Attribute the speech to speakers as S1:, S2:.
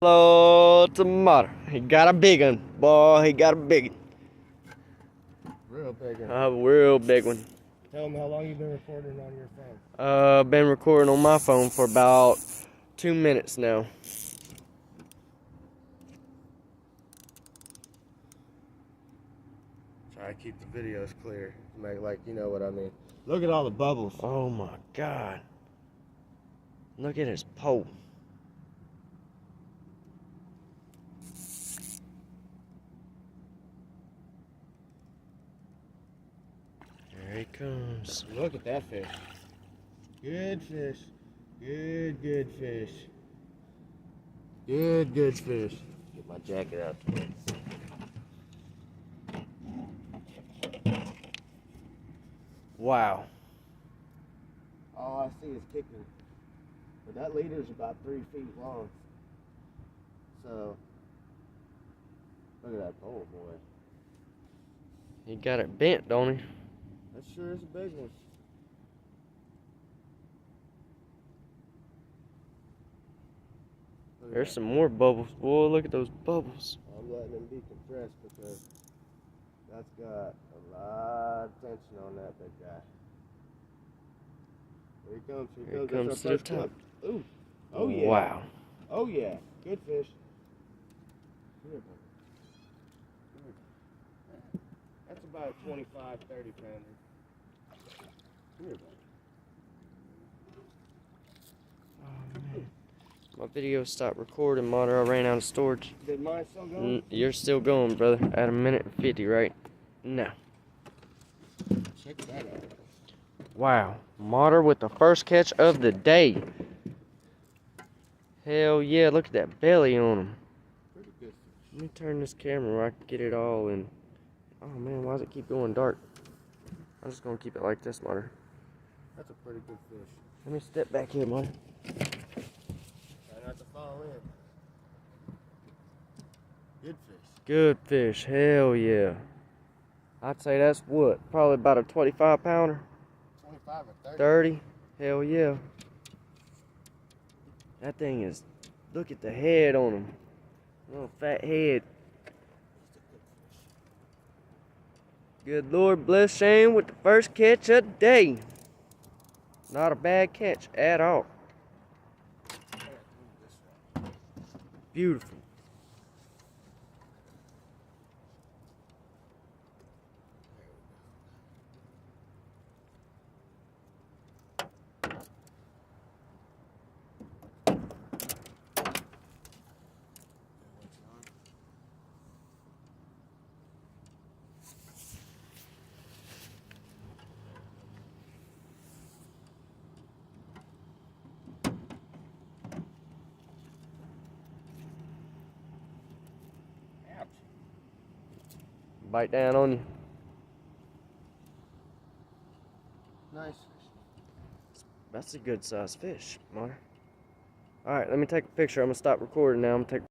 S1: Hello, tomato. He got a big one. Boy, he got a big one.
S2: Real big one.
S1: A real big one.
S2: Tell him how long you've been recording on your phone.
S1: Been recording on my phone for about 2 minutes now.
S2: Try to keep the videos clear. Make like, you know what I mean. Look at all the bubbles.
S1: Oh my God. Look at his pole. There he comes.
S2: Look at that fish. Good fish. Good fish. Good fish. Get my jacket out.
S1: Wow.
S2: All I see is kicking. But that leader's about 3 feet long. So, look at that pole, boy.
S1: He got it bent, don't he?
S2: That sure is a big one.
S1: There's some more bubbles. Boy, look at those bubbles.
S2: I'm letting them decompress because that's got a lot of tension on that big guy. Here he comes.
S1: Here he comes to the top.
S2: Ooh. Oh yeah.
S1: Wow.
S2: Oh yeah. Good fish. Come here, buddy. That's about a 25, 30 pounder. Come here, buddy.
S1: My video stopped recording, Mother. I ran out of storage.
S2: Did mine still go?
S1: You're still going, brother. At 1:50 right now.
S2: Check that out.
S1: Wow. Mother with the first catch of the day. Hell yeah, look at that belly on him.
S2: Pretty good fish.
S1: Let me turn this camera where I can get it all in. Oh man, why does it keep going dark? I'm just gonna keep it like this, Mother.
S2: That's a pretty good fish.
S1: Let me step back here, Mother.
S2: Try not to fall in. Good fish.
S1: Good fish, hell yeah. I'd say that's what? Probably about a 25 pounder?
S2: 25 or 30.
S1: 30? Hell yeah. That thing is, look at the head on him. Little fat head. Good Lord bless Shane with the first catch of the day. Not a bad catch at all. Beautiful.
S2: Ouch.
S1: Bite down on you.
S2: Nice.
S1: That's a good sized fish, Mark. Alright, let me take a picture. I'm going to stop recording now. I'm going to take